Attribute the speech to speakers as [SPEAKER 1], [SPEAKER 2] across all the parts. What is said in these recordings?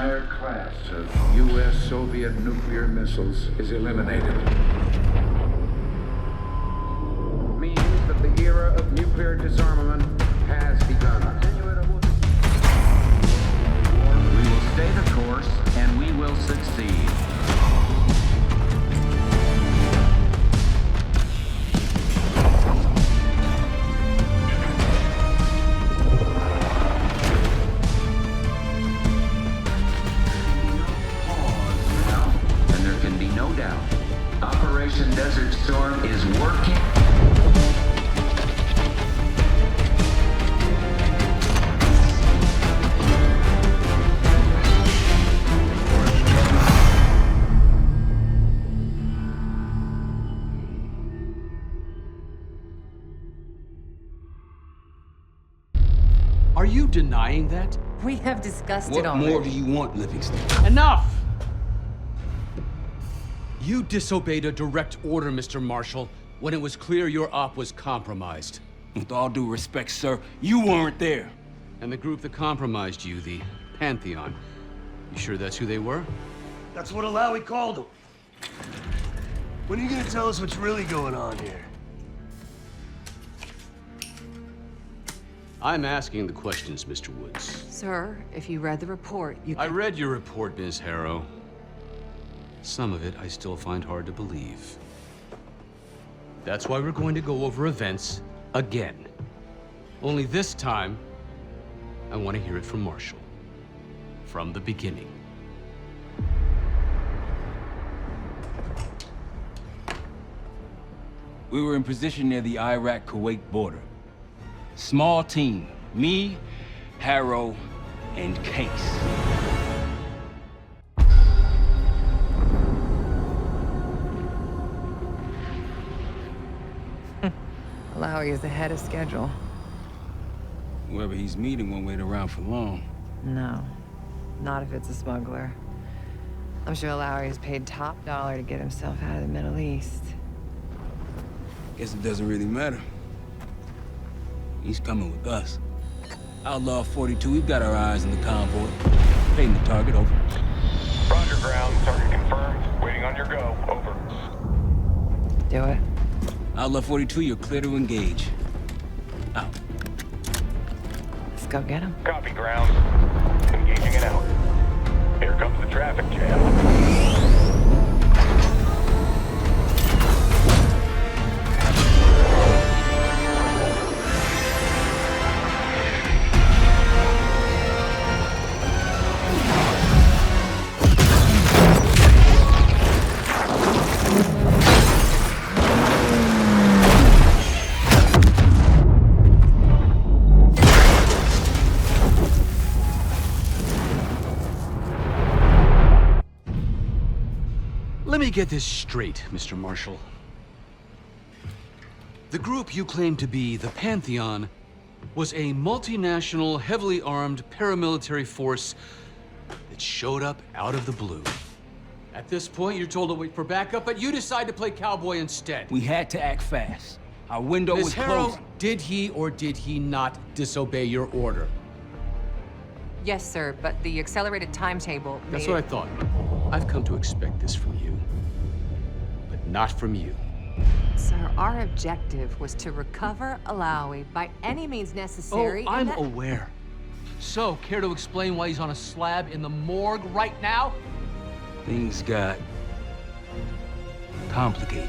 [SPEAKER 1] entire class of U.S.-Soviet nuclear missiles is eliminated. Means that the era of nuclear disarmament has begun.
[SPEAKER 2] We will stay the course, and we will succeed. No doubt. Operation Desert Storm is working.
[SPEAKER 3] Are you denying that?
[SPEAKER 4] We have discussed it already.
[SPEAKER 5] What more do you want, Livingston?
[SPEAKER 3] Enough! You disobeyed a direct order, Mr. Marshall, when it was clear your op was compromised.
[SPEAKER 5] With all due respect, sir, you weren't there.
[SPEAKER 3] And the group that compromised you, the Pantheon, you sure that's who they were?
[SPEAKER 6] That's what Alawi called them. When are you gonna tell us what's really going on here?
[SPEAKER 3] I'm asking the questions, Mr. Woods.
[SPEAKER 4] Sir, if you read the report, you can...
[SPEAKER 3] I read your report, Ms. Harrow. Some of it I still find hard to believe. That's why we're going to go over events again. Only this time, I want to hear it from Marshall. From the beginning.
[SPEAKER 5] We were in position near the Iraq-Kuwait border. Small team. Me, Harrow, and Case.
[SPEAKER 4] Alawi is ahead of schedule.
[SPEAKER 5] Whoever he's meeting won't wait around for long.
[SPEAKER 4] No, not if it's a smuggler. I'm sure Alawi is paid top dollar to get himself out of the Middle East.
[SPEAKER 5] Guess it doesn't really matter. He's coming with us. Outlaw 42, we've got our eyes on the convoy. Paying the target, over.
[SPEAKER 7] Roger, ground. Target confirmed. Waiting on your go. Over.
[SPEAKER 4] Do it.
[SPEAKER 5] Outlaw 42, you're clear to engage. Out.
[SPEAKER 4] Let's go get him.
[SPEAKER 7] Copy, ground. Engaging and out. Here comes the traffic jam.
[SPEAKER 3] Let me get this straight, Mr. Marshall. The group you claim to be the Pantheon was a multinational, heavily armed paramilitary force that showed up out of the blue. At this point, you're told to wait for backup, but you decide to play cowboy instead.
[SPEAKER 5] We had to act fast. Our window was
[SPEAKER 3] Ms. Harrow,
[SPEAKER 5] closing.
[SPEAKER 3] did he or did he not disobey your order?
[SPEAKER 4] Yes, sir, but the accelerated timetable
[SPEAKER 3] That's
[SPEAKER 4] made
[SPEAKER 3] what I thought. I've come to expect this from you, but not from you.
[SPEAKER 4] Sir, our objective was to recover Alawi by any means necessary.
[SPEAKER 3] Oh, I'm
[SPEAKER 4] and that...
[SPEAKER 3] aware. So, care to explain why he's on a slab in the morgue right now?
[SPEAKER 5] Things got complicated.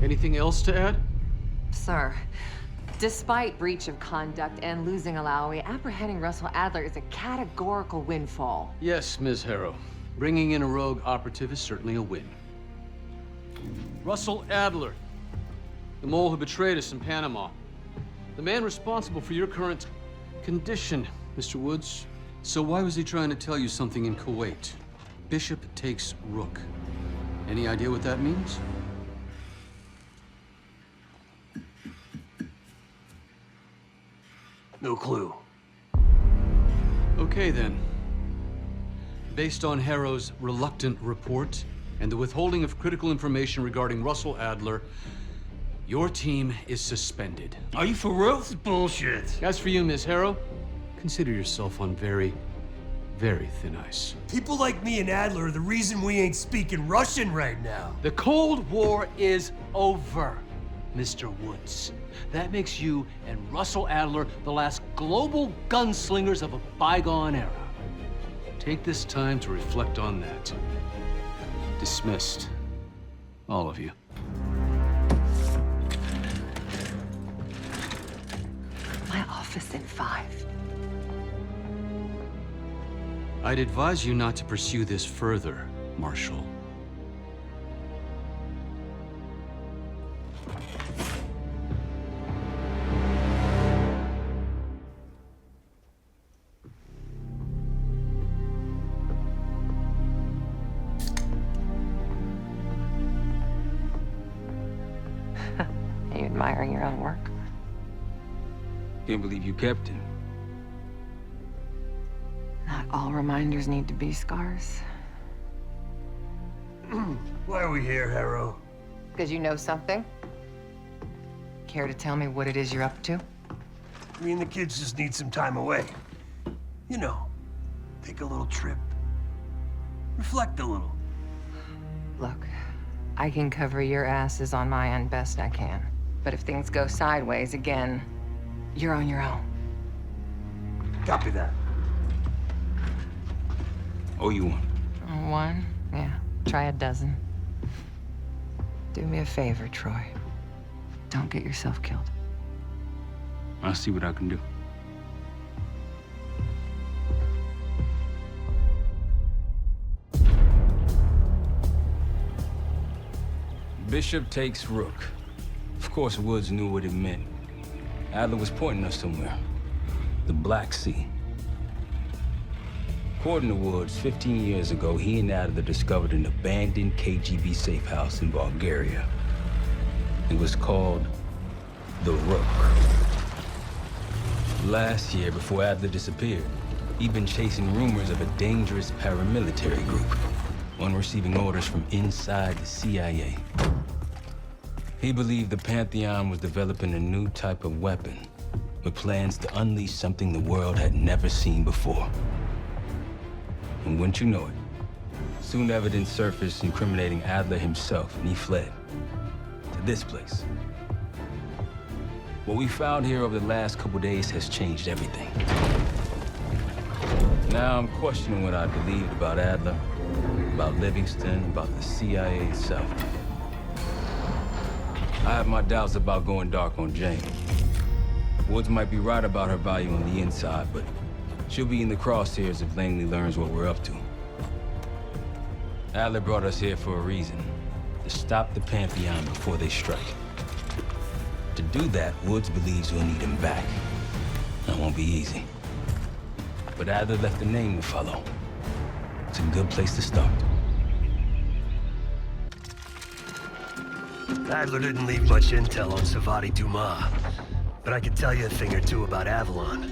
[SPEAKER 3] Anything else to add?
[SPEAKER 4] Sir, despite breach of conduct and losing Alawi, apprehending Russell Adler is a categorical windfall.
[SPEAKER 3] Yes, Ms. Harrow. Bringing in a rogue operative is certainly a win. Russell Adler, the mole who betrayed us in Panama. The man responsible for your current condition, Mr. Woods. So why was he trying to tell you something in Kuwait? Bishop takes Rook. Any idea what that means?
[SPEAKER 6] No clue.
[SPEAKER 3] Okay, then. Based on Harrow's reluctant report and the withholding of critical information regarding Russell Adler, your team is suspended.
[SPEAKER 5] Are you for real?
[SPEAKER 6] This is bullshit.
[SPEAKER 3] As for you, Ms. Harrow, consider yourself on very, very thin ice.
[SPEAKER 6] People like me and Adler are the reason we ain't speaking Russian right now.
[SPEAKER 8] The Cold War is over, Mr. Woods. That makes you and Russell Adler the last global gunslingers of a bygone era.
[SPEAKER 3] Take this time to reflect on that. Dismissed. All of you.
[SPEAKER 4] My office in 5.
[SPEAKER 3] I'd advise you not to pursue this further, Marshal.
[SPEAKER 4] Are you admiring your own work?
[SPEAKER 5] Can't believe you kept it.
[SPEAKER 4] Not all reminders need to be scars.
[SPEAKER 6] Why are we here, Harrow?
[SPEAKER 4] Because you know something? Care to tell me what it is you're up to?
[SPEAKER 6] Me and the kids just need some time away. You know, take a little trip. Reflect a little.
[SPEAKER 4] Look, I can cover your asses on my end best I can. But if things go sideways again, you're on your own.
[SPEAKER 6] Copy that.
[SPEAKER 5] Oh, you one.
[SPEAKER 4] One? Yeah. Try a dozen. Do me a favor, Troy. Don't get yourself killed.
[SPEAKER 5] I'll see what I can do. Bishop takes Rook. Of course, Woods knew what it meant. Adler was pointing us somewhere. The Black Sea. According to Woods, 15 years ago, he and Adler discovered an abandoned KGB safe house in Bulgaria. It was called the Rook. Last year, before Adler disappeared, he'd been chasing rumors of a dangerous paramilitary group, one receiving orders from inside the CIA. He believed the Pantheon was developing a new type of weapon, with plans to unleash something the world had never seen before. And wouldn't you know it, soon evidence surfaced incriminating Adler himself, and he fled to this place. What we found here over the last couple days has changed everything. Now I'm questioning what I believed about Adler, about Livingston, about the CIA itself. I have my doubts about going dark on Jane. Woods might be right about her value on the inside, but she'll be in the crosshairs if Langley learns what we're up to. Adler brought us here for a reason, to stop the Pantheon before they strike. To do that, Woods believes we'll need him back. That won't be easy. But Adler left a name to follow. It's a good place to start.
[SPEAKER 6] Adler didn't leave much intel on Savati Dumas, but I can tell you a thing or two about Avalon.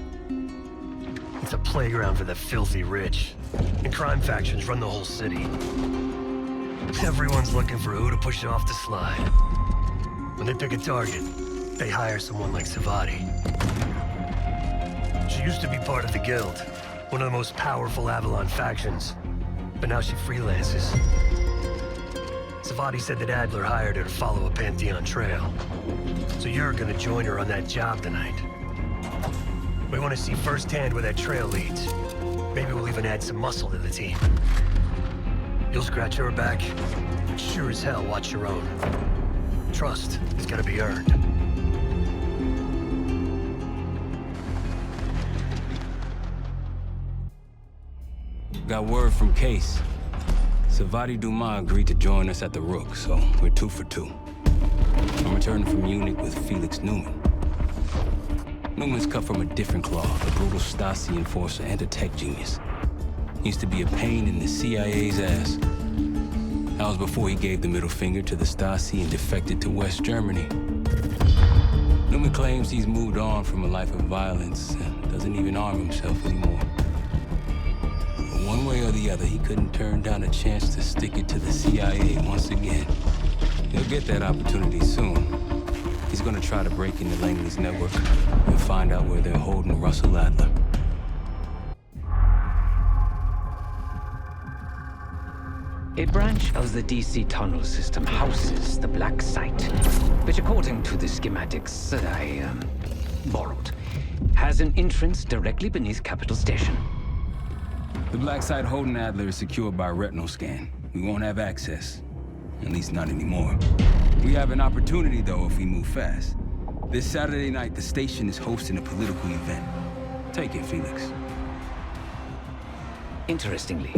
[SPEAKER 6] It's a playground for the filthy rich, and crime factions run the whole city. Everyone's looking for who to push off the slide. When they pick a target, they hire someone like Savati. She used to be part of the Guild, one of the most powerful Avalon factions, but now she freelances. Savati said that Adler hired her to follow a Pantheon trail. So you're gonna join her on that job tonight. We want to see firsthand where that trail leads. Maybe we'll even add some muscle to the team. You'll scratch her back, but sure as hell watch your own. Trust is gotta be earned.
[SPEAKER 5] Got word from Case. Savati Dumas agreed to join us at the Rook, so we're 2 for 2. I'm returning from Munich with Felix Newman. Newman's cut from a different cloth, a brutal Stasi enforcer and a tech genius. He used to be a pain in the CIA's ass. That was before he gave the middle finger to the Stasi and defected to West Germany. Newman claims he's moved on from a life of violence and doesn't even arm himself anymore. But one way or the other, he couldn't turn down a chance to stick it to the CIA once again. He'll get that opportunity soon. He's gonna try to break into Langley's network and find out where they're holding Russell Adler.
[SPEAKER 9] A branch of the DC tunnel system houses the Black Site, which according to the schematics that I borrowed, has an entrance directly beneath Capital Station.
[SPEAKER 5] The Black Site holding Adler is secured by retinal scan. We won't have access. At least not anymore. We have an opportunity, though, if we move fast. This Saturday night, the station is hosting a political event. Take it, Felix.
[SPEAKER 9] Interestingly,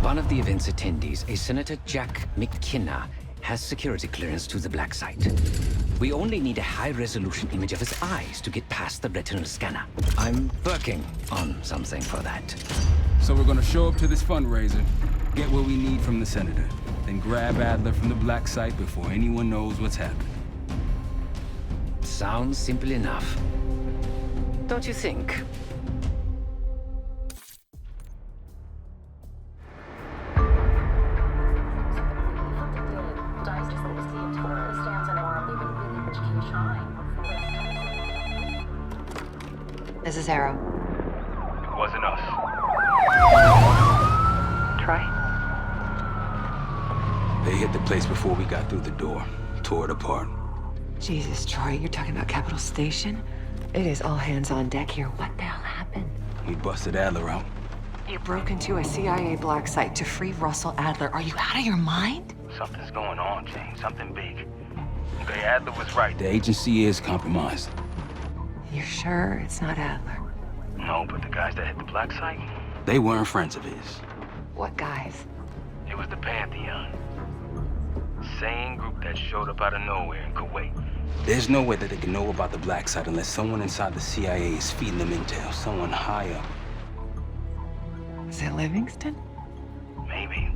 [SPEAKER 9] one of the event's attendees, a Senator Jack McKenna, has security clearance to the Black Site. We only need a high-resolution image of his eyes to get past the retinal scanner. I'm working on something for that.
[SPEAKER 5] So we're gonna show up to this fundraiser, get what we need from the Senator, then grab Adler from the Black Site before anyone knows what's happening.
[SPEAKER 9] Sounds simple enough. Don't you think?
[SPEAKER 4] This is Harrow.
[SPEAKER 7] It wasn't us.
[SPEAKER 4] Troy?
[SPEAKER 5] They hit the place before we got through the door, tore it apart.
[SPEAKER 4] Jesus, Troy, you're talking about Capital Station? It is all hands on deck here. What the hell happened?
[SPEAKER 5] We busted Adler out.
[SPEAKER 4] You broke into a CIA Black Site to free Russell Adler. Are you out of your mind?
[SPEAKER 7] Something's going on, James. Something big. Okay, Adler was right.
[SPEAKER 5] The agency is compromised.
[SPEAKER 4] You're sure it's not Adler?
[SPEAKER 7] No, but the guys that hit the Black Site,
[SPEAKER 5] They weren't friends of his.
[SPEAKER 4] What guys?
[SPEAKER 7] it was the Pantheon. Same group that showed up out of nowhere in Kuwait.
[SPEAKER 5] There's no way that they can know about the Black Site unless someone inside the CIA is feeding them intel, someone high up.
[SPEAKER 4] Is it Livingston?
[SPEAKER 7] Maybe.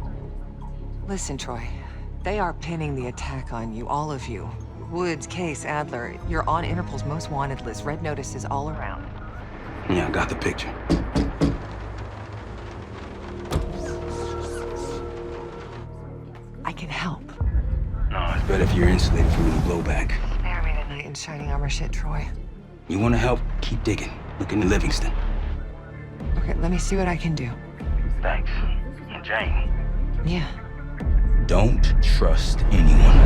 [SPEAKER 4] Listen, Troy. They are pinning the attack on you, all of you. Woods, Case, Adler. You're on Interpol's most wanted list. Red notices all around.
[SPEAKER 5] Yeah, I got the picture.
[SPEAKER 4] I can help.
[SPEAKER 5] No, it's better if you're insulated from any blowback.
[SPEAKER 4] Spare me the knight in shining armor shit, Troy.
[SPEAKER 5] You want to help? Keep digging. Look into Livingston.
[SPEAKER 4] Okay, let me see what I can do.
[SPEAKER 7] Thanks. And Jane.
[SPEAKER 4] Yeah.
[SPEAKER 5] Don't trust anyone.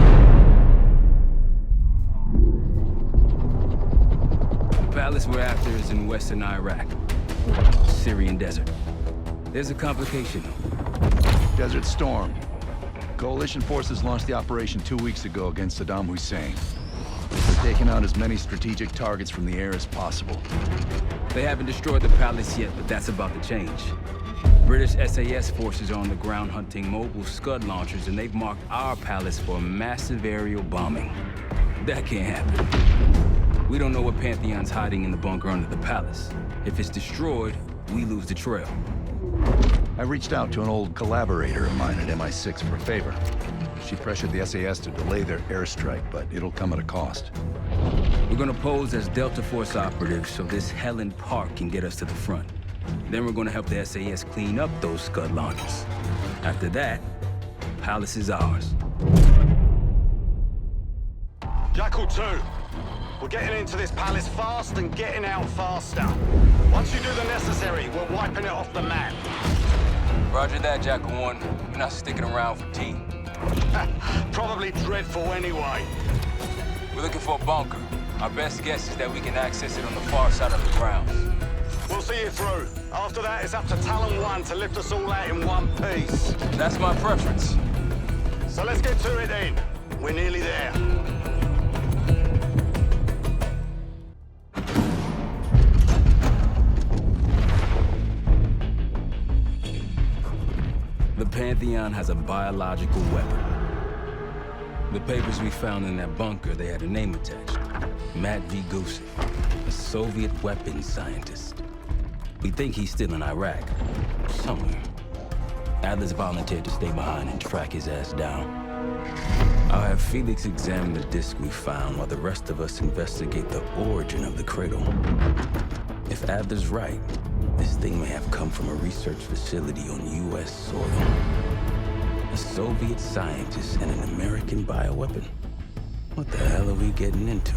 [SPEAKER 5] The palace we're after is in western Iraq, Syrian desert. There's a complication.
[SPEAKER 10] Desert Storm. Coalition forces launched the operation 2 weeks ago against Saddam Hussein. They're taking out as many strategic targets from the air as possible.
[SPEAKER 5] They haven't destroyed the palace yet, but that's about to change. British SAS forces are on the ground hunting mobile Scud launchers, and they've marked our palace for massive aerial bombing. That can't happen. We don't know what Pantheon's hiding in the bunker under the palace. If it's destroyed, we lose the trail.
[SPEAKER 10] I reached out to an old collaborator of mine at MI6 for a favor. She pressured the SAS to delay their airstrike, but it'll come at a cost.
[SPEAKER 5] We're gonna pose as Delta Force operatives so this Helen Park can get us to the front. Then we're gonna help the SAS clean up those Scud launchers. After that, palace is ours.
[SPEAKER 11] Jackal 2, we're getting into this palace fast and getting out faster. Once you do the necessary, we're wiping it off the map.
[SPEAKER 5] Roger that, Jackal 1. We're not sticking around for tea.
[SPEAKER 11] Probably dreadful anyway.
[SPEAKER 5] We're looking for a bunker. Our best guess is that we can access it on the far side of the grounds.
[SPEAKER 11] We'll see you through. After that, it's up to Talon 1 to lift us all out in one piece.
[SPEAKER 5] That's my preference.
[SPEAKER 11] So let's get to it then. We're nearly there.
[SPEAKER 5] The Pantheon has a biological weapon. The papers we found in that bunker, they had a name attached. Matt V. Gusev, a Soviet weapons scientist. We think he's still in Iraq, somewhere. Adler's volunteered to stay behind and track his ass down. I'll have Felix examine the disc we found while the rest of us investigate the origin of the cradle. If Adler's right, this thing may have come from a research facility on U.S. soil. A Soviet scientist and an American bioweapon. What the hell are we getting into?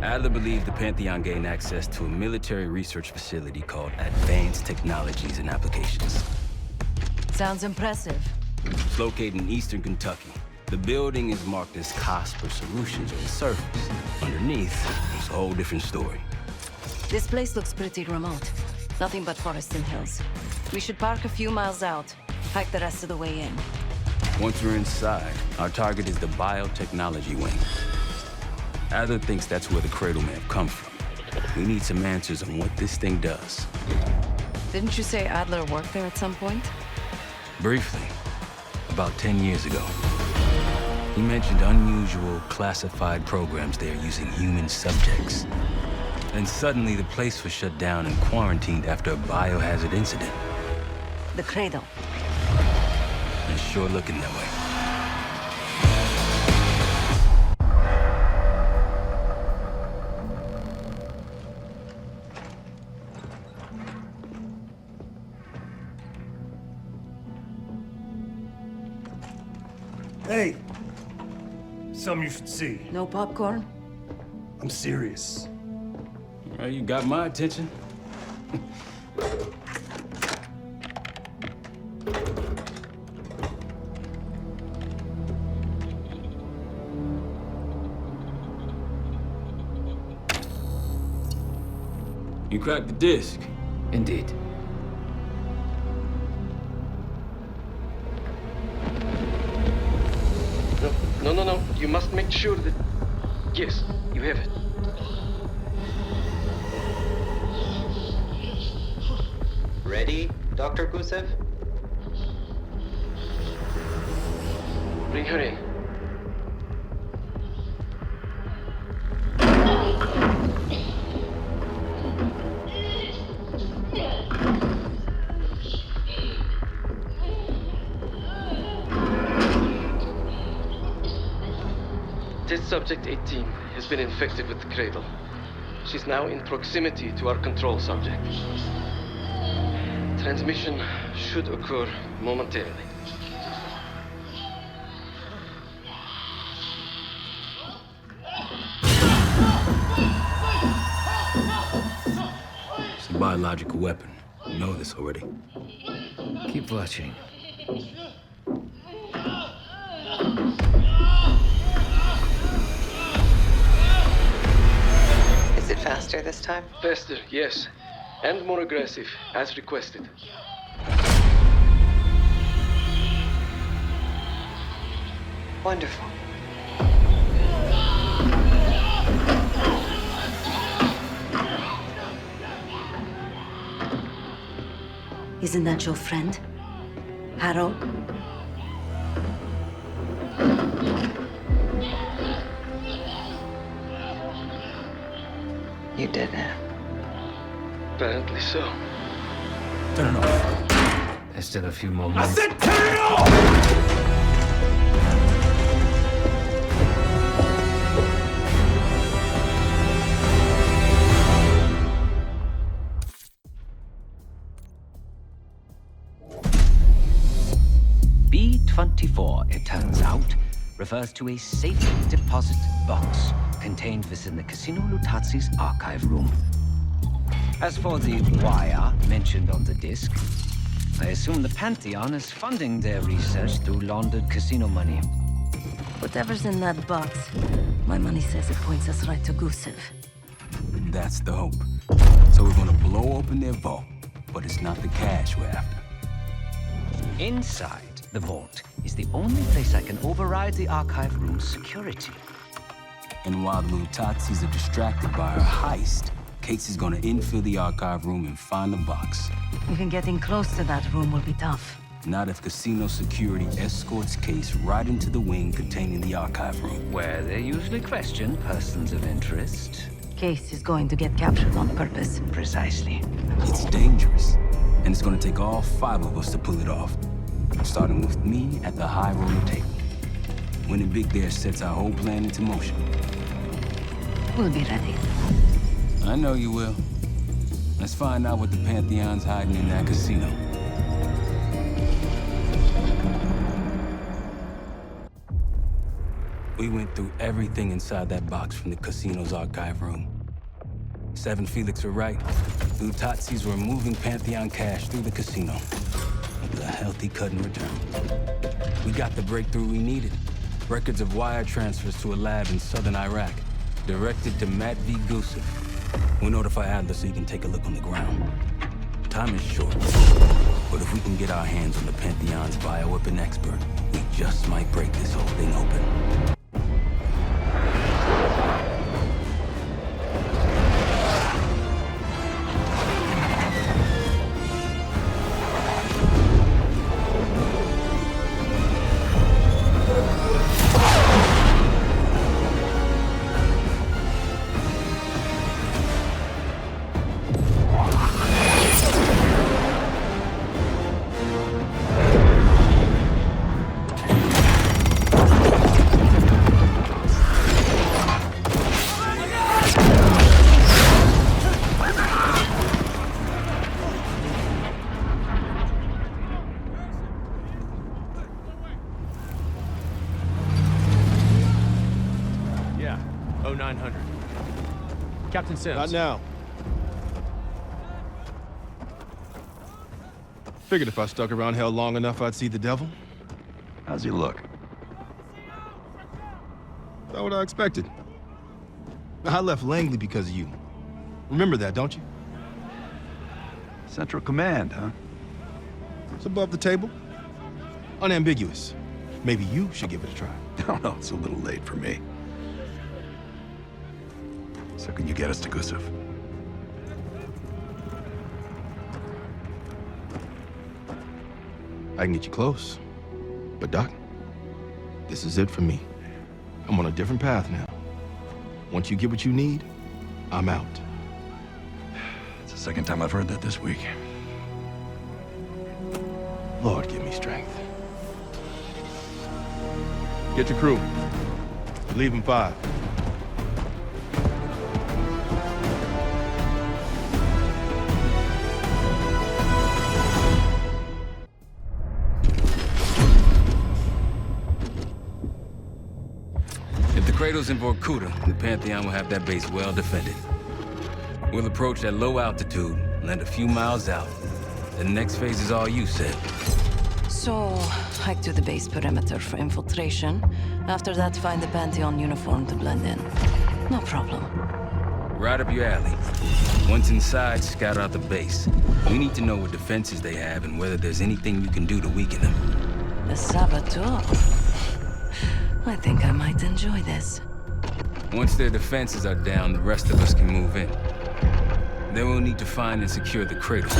[SPEAKER 5] Adler believed the Pantheon gained access to a military research facility called Advanced Technologies and Applications.
[SPEAKER 12] Sounds impressive.
[SPEAKER 5] It's located in eastern Kentucky. The building is marked as Cosper Solutions on the surface. Underneath, it's a whole different story.
[SPEAKER 12] This place looks pretty remote. Nothing but forests and hills. We should park a few miles out, hike the rest of the way in.
[SPEAKER 5] Once we're inside, our target is the biotechnology wing. Adler thinks that's where the cradle may have come from. We need some answers on what this thing does.
[SPEAKER 12] Didn't you say Adler worked there at some point?
[SPEAKER 5] Briefly, about 10 years ago. He mentioned unusual, classified programs there using human subjects. Then suddenly the place was shut down and quarantined after a biohazard incident.
[SPEAKER 12] The cradle.
[SPEAKER 5] It's sure looking that way.
[SPEAKER 6] Hey! Something you should see.
[SPEAKER 12] No popcorn?
[SPEAKER 6] I'm serious.
[SPEAKER 5] Well, you got my attention. You cracked the disc.
[SPEAKER 9] Indeed.
[SPEAKER 13] No. You must make sure that... Yes, you have it.
[SPEAKER 14] Ready, Dr. Gusev?
[SPEAKER 13] Bring her in. Test subject 18 has been infected with the cradle. She's now in proximity to our control subject. Transmission should occur momentarily.
[SPEAKER 5] It's a biological weapon. You know this already.
[SPEAKER 9] Keep watching.
[SPEAKER 4] Is it faster this time?
[SPEAKER 13] Faster, yes. And more aggressive, as requested.
[SPEAKER 4] Wonderful.
[SPEAKER 12] Isn't that your friend? Harrow?
[SPEAKER 4] You did it.
[SPEAKER 13] Apparently so.
[SPEAKER 5] Turn it off.
[SPEAKER 9] There's still a few more minutes.
[SPEAKER 5] I said turn it off!
[SPEAKER 9] B-24, it turns out, refers to a safe deposit box contained within the Casino Lutazzi's archive room. As for the wire mentioned on the disc, I assume the Pantheon is funding their research through laundered casino money.
[SPEAKER 12] Whatever's in that box, my money says it points us right to Gusev.
[SPEAKER 5] That's the hope. So we're gonna blow open their vault, but it's not the cash we're after.
[SPEAKER 9] Inside the vault is the only place I can override the archive room's security.
[SPEAKER 5] And while the Lutazzis are distracted by our heist, Case is gonna infill the archive room and find the box.
[SPEAKER 12] Even getting close to that room will be tough.
[SPEAKER 5] Not if casino security escorts Case right into the wing containing the archive room.
[SPEAKER 9] Where they usually question persons of interest.
[SPEAKER 12] Case is going to get captured on purpose.
[SPEAKER 9] Precisely.
[SPEAKER 5] It's dangerous, and it's gonna take all 5 of us to pull it off. Starting with me at the high roller table. Winning big there sets our whole plan into motion.
[SPEAKER 12] We'll be ready.
[SPEAKER 5] I know you will. Let's find out what the Pantheon's hiding in that casino. We went through everything inside that box from the casino's archive room. 7 Felix were right. Utatzis were moving Pantheon cash through the casino with a healthy cut in return. We got the breakthrough we needed. Records of wire transfers to a lab in southern Iraq, directed to Matt V. Gusev. We'll notify Adler so he can take a look on the ground. Time is short, but if we can get our hands on the Pantheon's bioweapon expert, we just might break this whole thing open.
[SPEAKER 15] Captain Sims.
[SPEAKER 16] Not now. Figured if I stuck around hell long enough, I'd see the devil.
[SPEAKER 10] How's he look?
[SPEAKER 16] That's what I expected. I left Langley because of you. Remember that, don't you?
[SPEAKER 10] Central Command, huh?
[SPEAKER 16] It's above the table. Unambiguous. Maybe you should give it a try.
[SPEAKER 10] No, no, it's a little late for me. So can you get us to Gusev?
[SPEAKER 16] I can get you close. But Doc, this is it for me. I'm on a different path now. Once you get what you need, I'm out.
[SPEAKER 10] It's the second time I've heard that this week.
[SPEAKER 16] Lord, give me strength. Get your crew. Leave in 5.
[SPEAKER 5] Kratos in Vorkuta, the Pantheon will have that base well defended. We'll approach at low altitude, land a few miles out. The next phase is all you said.
[SPEAKER 12] So, hike to the base perimeter for infiltration. After that, find the Pantheon uniform to blend in. No problem.
[SPEAKER 5] Right up your alley. Once inside, scout out the base. We need to know what defenses they have and whether there's anything you can do to weaken them.
[SPEAKER 12] The saboteur. I think I might enjoy this.
[SPEAKER 5] Once their defenses are down, the rest of us can move in. Then we'll need to find and secure the cradle.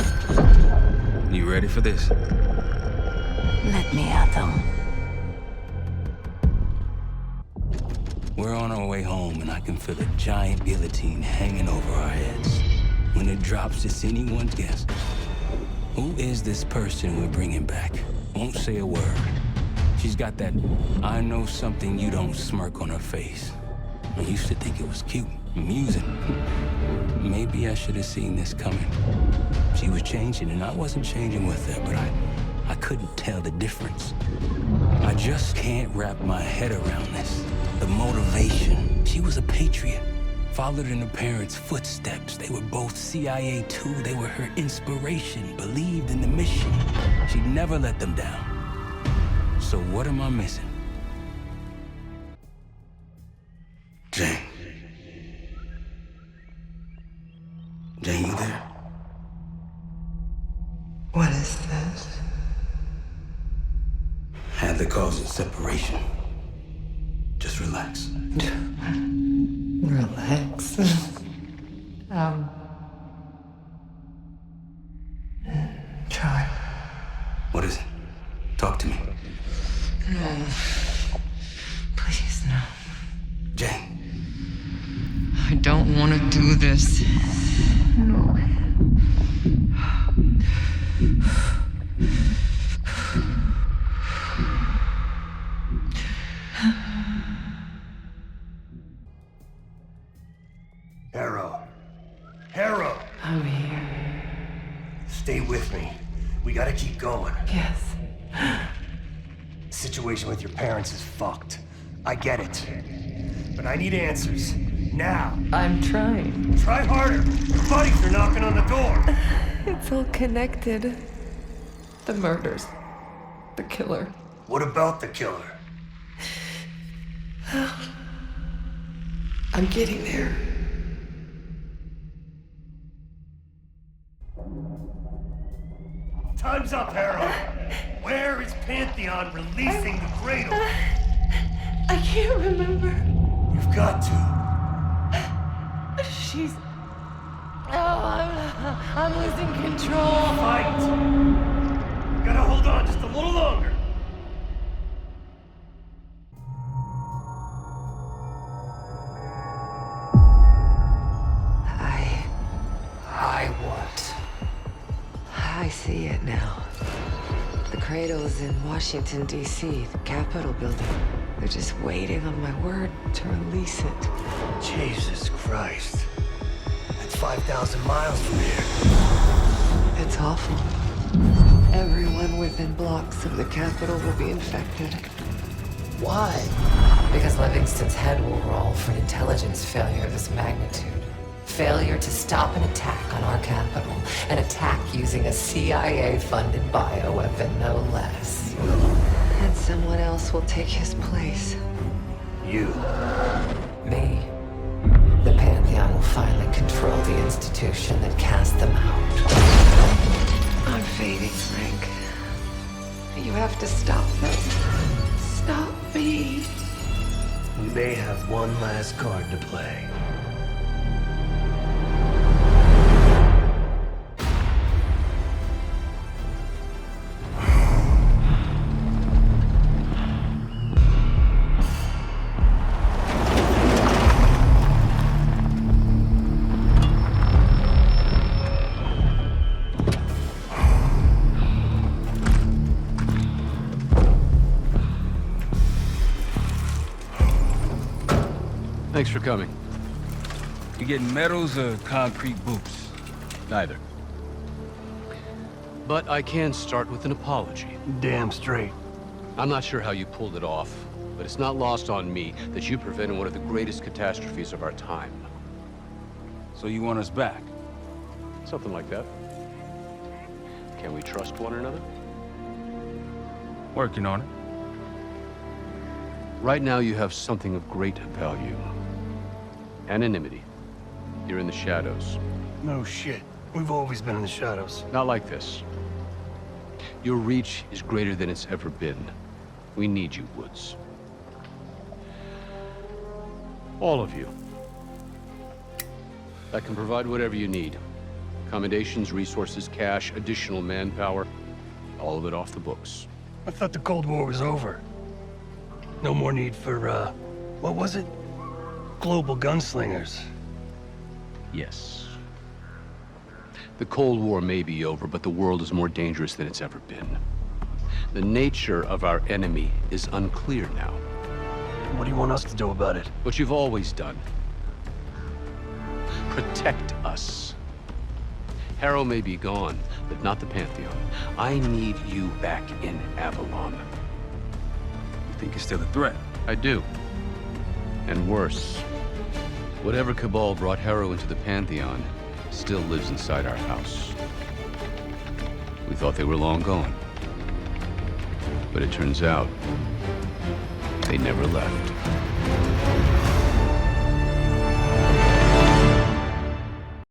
[SPEAKER 5] You ready for this?
[SPEAKER 12] Let me at them.
[SPEAKER 5] We're on our way home, and I can feel a giant guillotine hanging over our heads. When it drops, it's anyone's guess. Who is this person we're bringing back? Won't say a word. She's got that I know something you don't smirk on her face. I used to think it was cute, amusing. Maybe I should have seen this coming. She was changing, and I wasn't changing with her, but I couldn't tell the difference. I just can't wrap my head around this. The motivation. She was a patriot. Followed in her parents' footsteps. They were both CIA too. They were her inspiration. Believed in the mission. She'd never let them down. So what am I missing? Jane. Jane, you there?
[SPEAKER 4] What is this?
[SPEAKER 5] Adler calls it separation. Just relax.
[SPEAKER 4] Relax. Try.
[SPEAKER 5] What is it? Talk to me.
[SPEAKER 4] No. Please, no.
[SPEAKER 5] Jane.
[SPEAKER 4] I don't want to do this. No.
[SPEAKER 6] Harrow!
[SPEAKER 4] I'm here.
[SPEAKER 6] Stay with me. We gotta keep going.
[SPEAKER 4] Yes.
[SPEAKER 6] The situation with your parents is fucked. I get it. But I need answers. Now.
[SPEAKER 4] I'm trying.
[SPEAKER 6] Try harder. Your buddies are knocking on the door.
[SPEAKER 4] It's all connected. The murders. The killer.
[SPEAKER 6] What about the killer?
[SPEAKER 4] I'm getting there.
[SPEAKER 6] Time's up, Harrow. Where is Pantheon releasing the cradle?
[SPEAKER 4] I can't remember.
[SPEAKER 6] You've got to.
[SPEAKER 4] She's... Oh, I'm losing control.
[SPEAKER 6] Fight! You gotta hold on just a little longer.
[SPEAKER 4] I what? I see it now. The cradle's in Washington, D.C., the Capitol building. They're just waiting on my word to release it.
[SPEAKER 6] Jesus Christ. That's 5,000 miles from here.
[SPEAKER 4] It's awful. Everyone within blocks of the Capitol will be infected.
[SPEAKER 6] Why?
[SPEAKER 4] Because Livingston's head will roll for an intelligence failure of this magnitude. Failure to stop an attack on our capital. An attack using a CIA-funded bioweapon, no less. And someone else will take his place.
[SPEAKER 6] You.
[SPEAKER 4] Me. The Pantheon will finally control the institution that cast them out. I'm fading, Frank. You have to stop them. Stop me.
[SPEAKER 6] We may have one last card to play.
[SPEAKER 3] Thanks for coming.
[SPEAKER 5] You getting medals or concrete boots?
[SPEAKER 3] Neither. But I can start with an apology.
[SPEAKER 6] Damn straight.
[SPEAKER 3] I'm not sure how you pulled it off, but it's not lost on me that you prevented one of the greatest catastrophes of our time.
[SPEAKER 5] So you want us back?
[SPEAKER 3] Something like that. Can we trust one another?
[SPEAKER 5] Working on it.
[SPEAKER 3] Right now you have something of great value. Anonymity. You're in the shadows.
[SPEAKER 6] No shit. We've always been in the shadows.
[SPEAKER 3] Not like this. Your reach is greater than it's ever been. We need you, Woods. All of you. I can provide whatever you need. Accommodations, resources, cash, additional manpower. All of it off the books.
[SPEAKER 6] I thought the Cold War was over. No more need for, what was it? Global gunslingers.
[SPEAKER 3] Yes. The Cold War may be over, but the world is more dangerous than it's ever been. The nature of our enemy is unclear now.
[SPEAKER 6] What do you want us to do about it?
[SPEAKER 3] What you've always done. Protect us. Harrow may be gone, but not the Pantheon. I need you back in Avalon.
[SPEAKER 5] You think it's still a threat?
[SPEAKER 3] I do. And worse. Whatever cabal brought Harrow into the Pantheon still lives inside our house. We thought they were long gone. But it turns out, they never left.